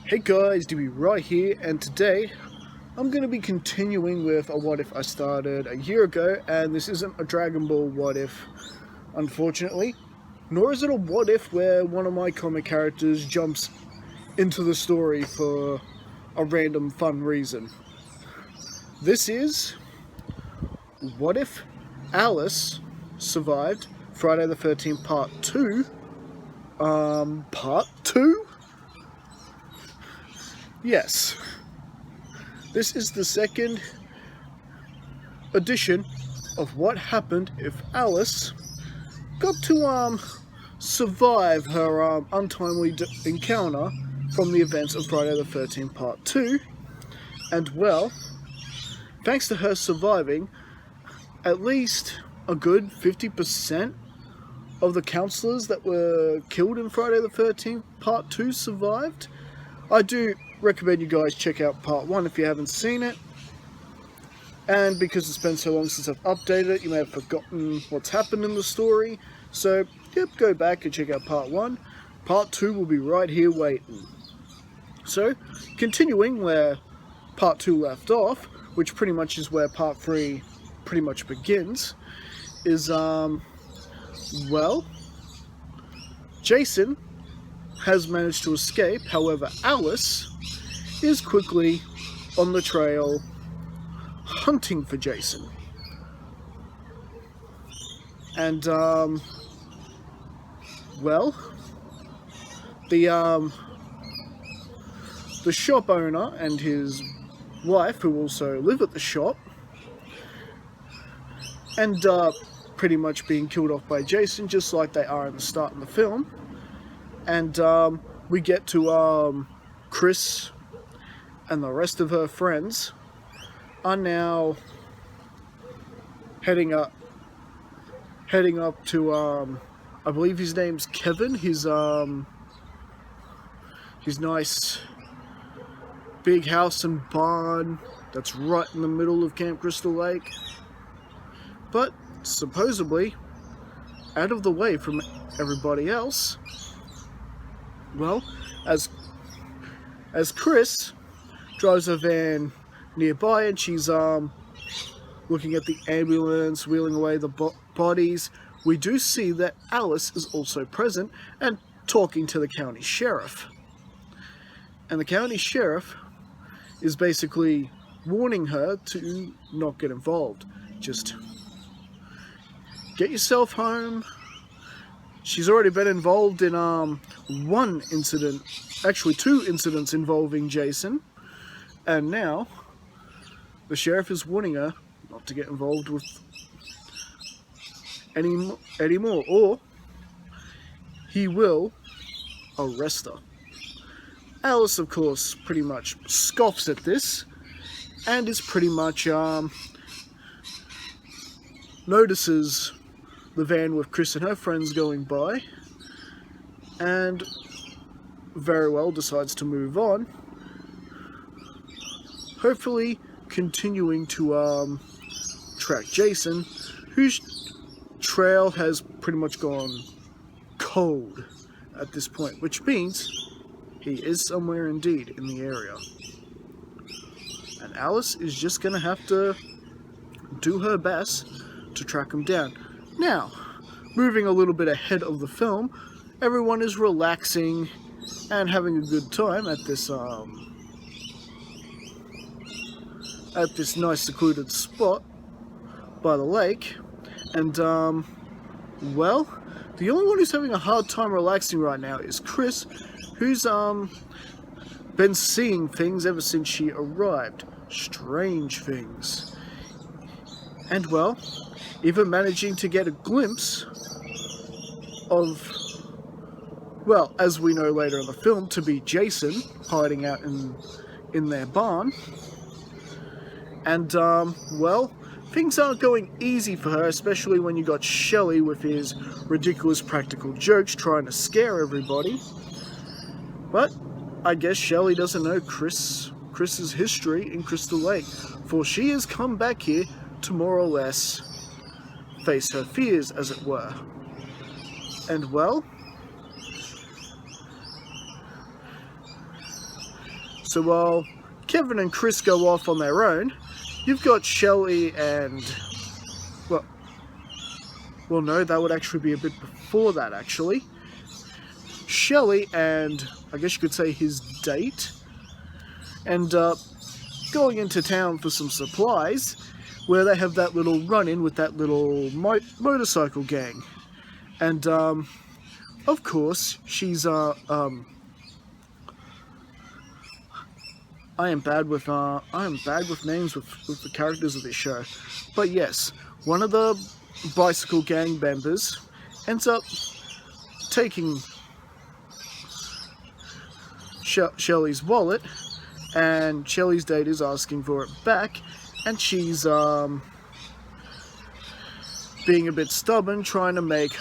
Hey guys, DB right here, and today I'm going to be continuing with a what if I started a year ago, and this isn't a Dragon Ball what if, unfortunately, nor is it a what if where one of my comic characters jumps into the story for a random fun reason. This is what if Alice survived Friday the 13th Part 2, Part 2? Yes. This is the second edition of what happened if Alice got to survive her untimely encounter from the events of Friday the 13th Part 2. And well, thanks to her surviving, at least a good 50% of the counselors that were killed in Friday the 13th Part 2 survived. I do recommend you guys check out Part 1 if you haven't seen it. And because it's been so long since I've updated it, you may have forgotten what's happened in the story. So, yep, go back and check out Part 1. Part 2 will be right here waiting. So, continuing where Part 2 left off, which pretty much is where Part 3 pretty much begins, is, well, Jason has managed to escape. However, Alice is quickly on the trail hunting for Jason. And, well, the shop owner and his wife, who also live at the shop, end up pretty much being killed off by Jason, just like they are in the start of the film. And we get to Chris and the rest of her friends are now heading up to I believe his name's Kevin, his nice big house and barn that's right in the middle of Camp Crystal Lake, but supposedly out of the way from everybody else. Well, as Chris drives a van nearby and she's looking at the ambulance, wheeling away the bodies, we do see that Alice is also present and talking to the county sheriff. And the county sheriff is basically warning her to not get involved. Just get yourself home. She's already been involved in one incident, actually 2 incidents involving Jason, and now the sheriff is warning her not to get involved with anymore, or he will arrest her. Alice, of course, pretty much scoffs at this and is pretty much notices the van with Chris and her friends going by, and very well decides to move on, hopefully continuing to track Jason, whose trail has pretty much gone cold at this point, which means he is somewhere indeed in the area. And Alice is just gonna have to do her best to track him down. Now, moving a little bit ahead of the film, everyone is relaxing and having a good time at this nice secluded spot by the lake. And well, the only one who's having a hard time relaxing right now is Chris, who's been seeing things ever since she arrived. Strange things. And well, even managing to get a glimpse of, well, as we know later in the film, to be Jason hiding out in their barn. And, well, things aren't going easy for her, especially when you got Shelley with his ridiculous practical jokes trying to scare everybody. But I guess Shelley doesn't know Chris's history in Crystal Lake, for she has come back here to more or less face her fears, as it were. And well, So while Kevin and Chris go off on their own, you've got Shelley and... Well, no, that would actually be a bit before that, actually. Shelley and, I guess you could say, his date, end up going into town for some supplies, where they have that little run-in with that little motorcycle gang. And, of course, she's, I am bad with names with the characters of this show. But yes, one of the bicycle gang members ends up taking Shelley's wallet, and Shelley's date is asking for it back, and she's being a bit stubborn, trying to make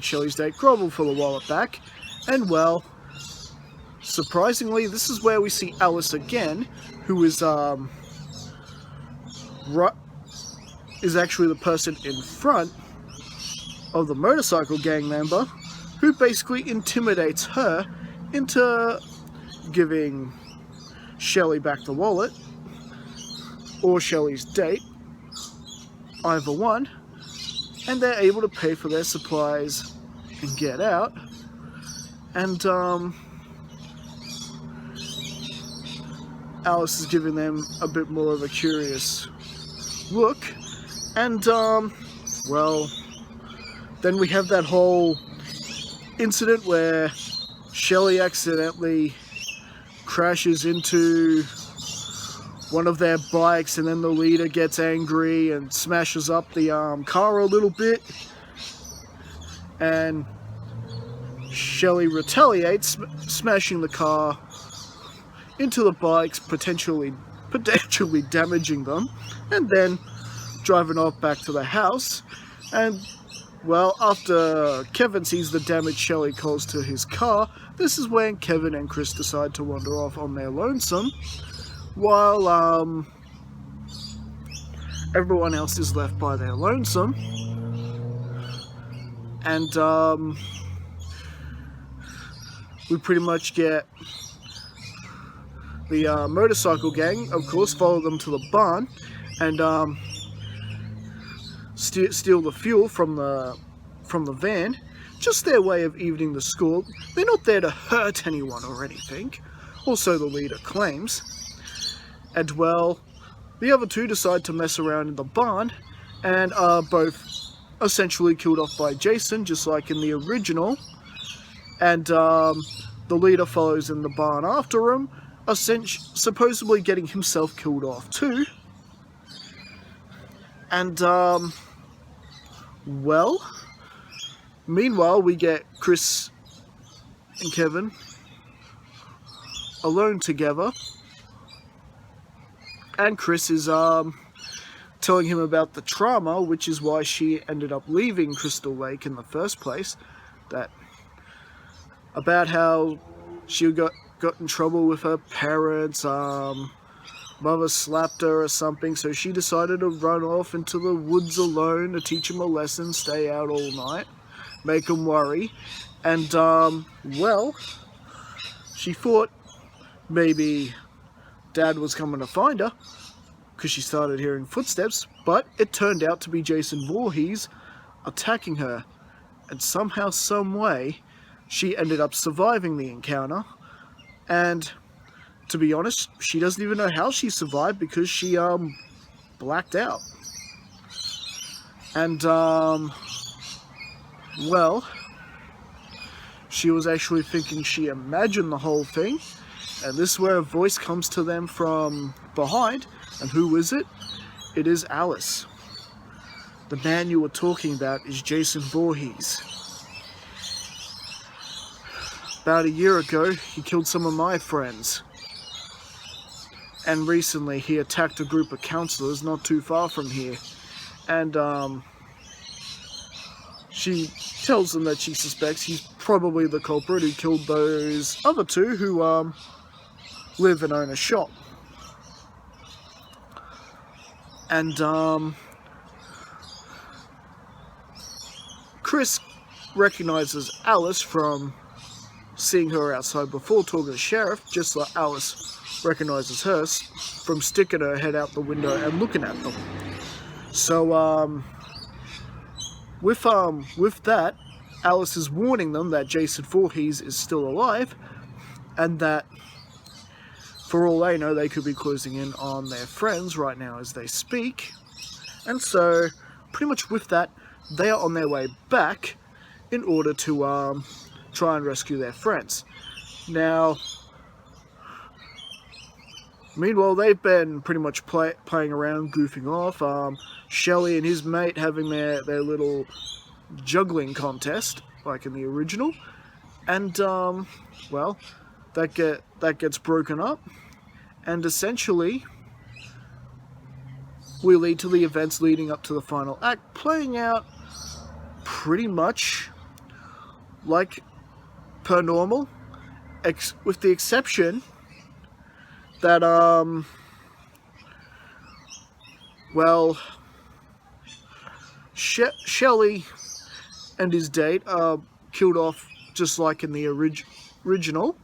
Shelley's date grovel for the wallet back. And well, surprisingly, this is where we see Alice again, who is actually the person in front of the motorcycle gang member, who basically intimidates her into giving Shelley back the wallet, or Shelley's date, either one, and they're able to pay for their supplies and get out. And Alice is giving them a bit more of a curious look, and well, then we have that whole incident where Shelley accidentally crashes into one of their bikes, and then the leader gets angry and smashes up the car a little bit, and Shelley retaliates, smashing the car into the bikes, potentially damaging them, and then driving off back to the house. And well, after Kevin sees the damage Shelley caused to his car, this is when Kevin and Chris decide to wander off on their lonesome, while everyone else is left by their lonesome. And we pretty much get the motorcycle gang, of course, follow them to the barn and steal the fuel from the van. Just their way of evening the score. They're not there to hurt anyone or anything, or so the leader claims. And well, the other two decide to mess around in the barn, and are both essentially killed off by Jason, just like in the original. And the leader follows in the barn after him, supposedly getting himself killed off too. And well, meanwhile, we get Chris and Kevin alone together, and Chris is telling him about the trauma, which is why she ended up leaving Crystal Lake in the first place. About how she got in trouble with her parents, mother slapped her or something, so she decided to run off into the woods alone to teach him a lesson, stay out all night, make him worry. And well, she thought maybe Dad was coming to find her, because she started hearing footsteps, but it turned out to be Jason Voorhees attacking her, and somehow, some way, she ended up surviving the encounter. And to be honest, she doesn't even know how she survived, because she blacked out. And well, she was actually thinking she imagined the whole thing, and this is where a voice comes to them from behind. And who is it? It is Alice. The man you were talking about is Jason Voorhees. About a year ago, he killed some of my friends. And recently, he attacked a group of counselors not too far from here. And, she tells them that she suspects he's probably the culprit who killed those other two who, live and own a shop. And, Chris recognizes Alice from seeing her outside before talking to the sheriff, just like Alice recognizes her from sticking her head out the window and looking at them. So with that, Alice is warning them that Jason Voorhees is still alive, and that for all they know, they could be closing in on their friends right now as they speak. And so, pretty much with that, they are on their way back in order to try and rescue their friends. Now, meanwhile, they've been pretty much playing around, goofing off. Shelley and his mate having their little juggling contest, like in the original. And, well, that gets broken up. And essentially, we lead to the events leading up to the final act, playing out pretty much like per normal, with the exception that, well, Shelley and his date are killed off just like in the original,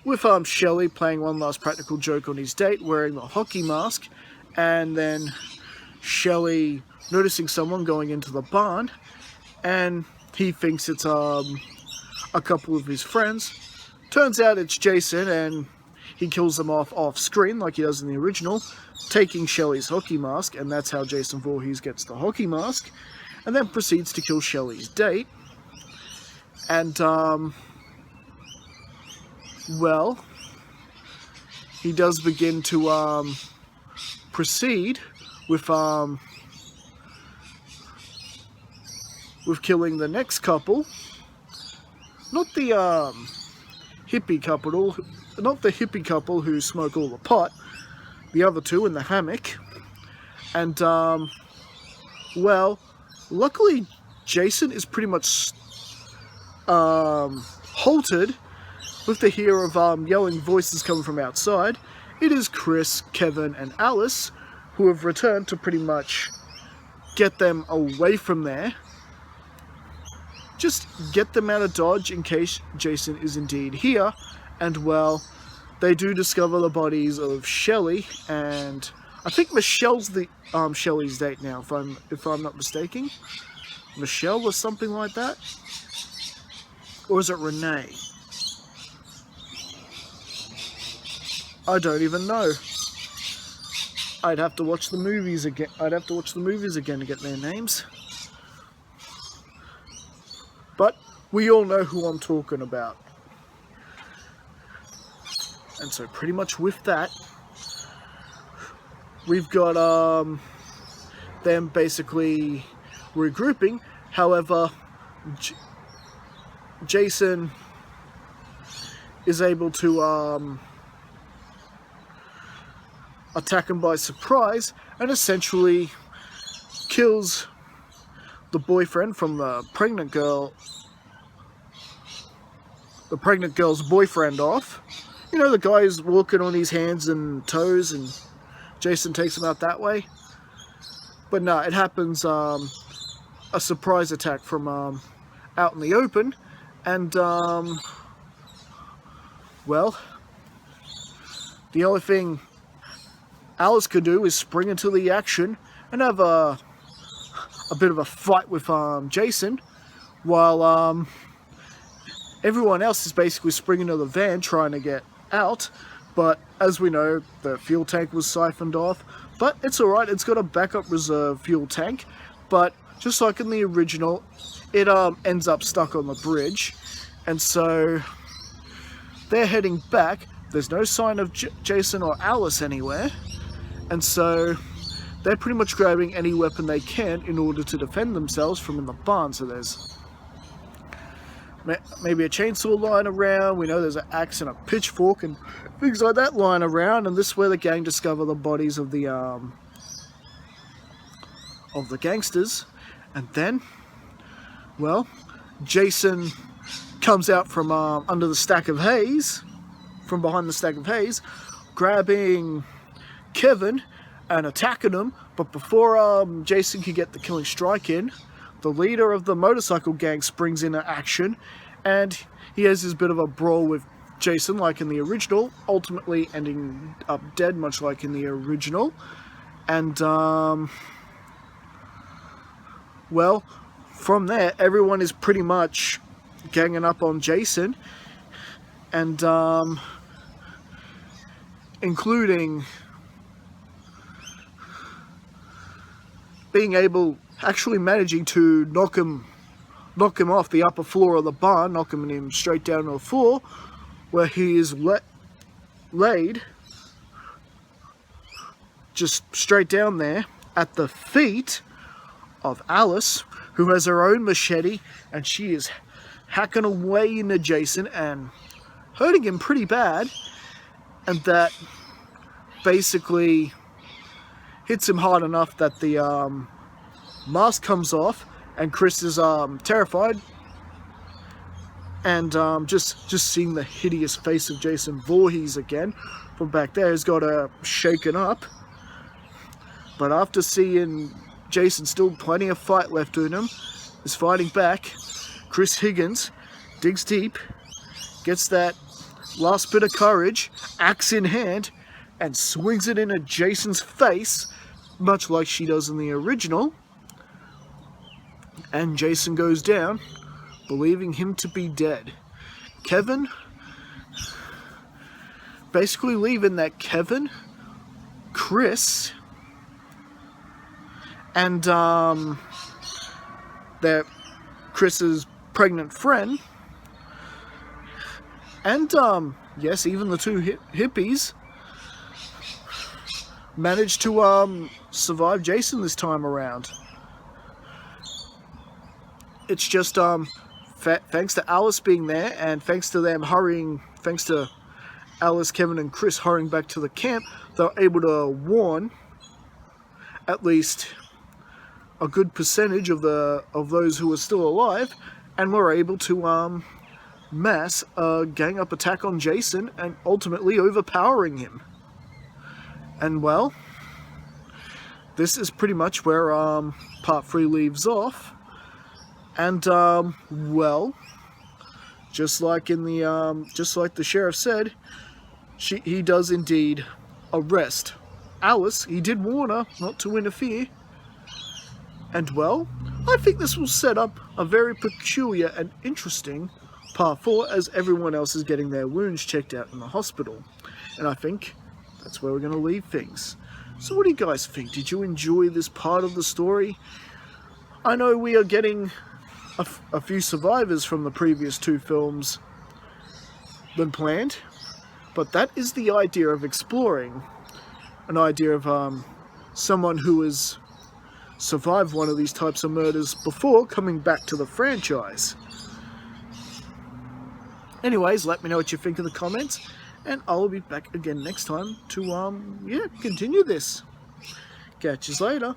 with Shelley playing one last practical joke on his date, wearing the hockey mask, and then Shelley noticing someone going into the barn, and he thinks it's a couple of his friends. Turns out it's Jason, and he kills them off screen like he does in the original, taking Shelley's hockey mask, and that's how Jason Voorhees gets the hockey mask, and then proceeds to kill Shelley's date. And well, he does begin to proceed with killing the next couple, not the hippie couple who smoke all the pot, the other two in the hammock. And well, luckily Jason is pretty much halted with the hear of yelling voices coming from outside. It is Chris, Kevin, and Alice who have returned to pretty much get them away from there. Just get them out of Dodge in case Jason is indeed here. And well, they do discover the bodies of Shelley, and I think Michelle's the Shelley's date now, if I'm not mistaken. Michelle or something like that, or is it Renee? I don't even know. I'd have to watch the movies again. To get their names. But we all know who I'm talking about. And so pretty much with that, we've got them basically regrouping. However, Jason is able to attack him by surprise and essentially kills the boyfriend from the pregnant girl's boyfriend off. You know, the guy who's walking on his hands and toes, and Jason takes him out that way. But no, it happens, a surprise attack from out in the open, and well, the only thing Alice could do is spring into the action and have a bit of a fight with Jason, while everyone else is basically springing to the van trying to get out. But as we know, the fuel tank was siphoned off, but it's alright, it's got a backup reserve fuel tank. But just like in the original, it ends up stuck on the bridge, and so they're heading back. There's no sign of Jason or Alice anywhere, and so they're pretty much grabbing any weapon they can in order to defend themselves from in the barn. So there's maybe a chainsaw lying around. We know there's an axe and a pitchfork and things like that lying around, and this is where the gang discover the bodies of the gangsters. And then, well, Jason comes out from under the stack of haze, from behind the stack of haze, grabbing Kevin and attacking him. But before Jason can get the killing strike in, the leader of the motorcycle gang springs into action, and he has this bit of a brawl with Jason like in the original, ultimately ending up dead much like in the original. And well, from there everyone is pretty much ganging up on Jason, and including actually managing to knock him off the upper floor of the barn, knocking him straight down to the floor, where he is laid just straight down there at the feet of Alice, who has her own machete, and she is hacking away into Jason and hurting him pretty bad, and that basically hits him hard enough that the mask comes off, and Chris is terrified, and just seeing the hideous face of Jason Voorhees again from back there has got her shaken up. But after seeing Jason still plenty of fight left in him, is fighting back, Chris Higgins digs deep, gets that last bit of courage, axe in hand, and swings it into Jason's face, much like she does in the original. And Jason goes down, believing him to be dead. Kevin, basically leaving that Kevin, Chris, and their Chris's pregnant friend, and yes, even the two hippies managed to survive Jason this time around. It's just thanks to Alice being there, and thanks to Alice, Kevin, and Chris hurrying back to the camp, they're able to warn at least a good percentage of those who are still alive, and were able to mass a gang-up attack on Jason and ultimately overpowering him. And well, this is pretty much where part 3 leaves off. And well, just like the sheriff said, he does indeed arrest Alice. He did warn her not to interfere. And well, I think this will set up a very peculiar and interesting part 4, as everyone else is getting their wounds checked out in the hospital. And I think that's where we're going to leave things. So what do you guys think? Did you enjoy this part of the story? I know we are getting a few survivors from the previous 2 films than planned, but that is the idea of exploring, an idea of someone who has survived one of these types of murders before coming back to the franchise. Anyways, let me know what you think in the comments, and I'll be back again next time to continue this. Catch you later.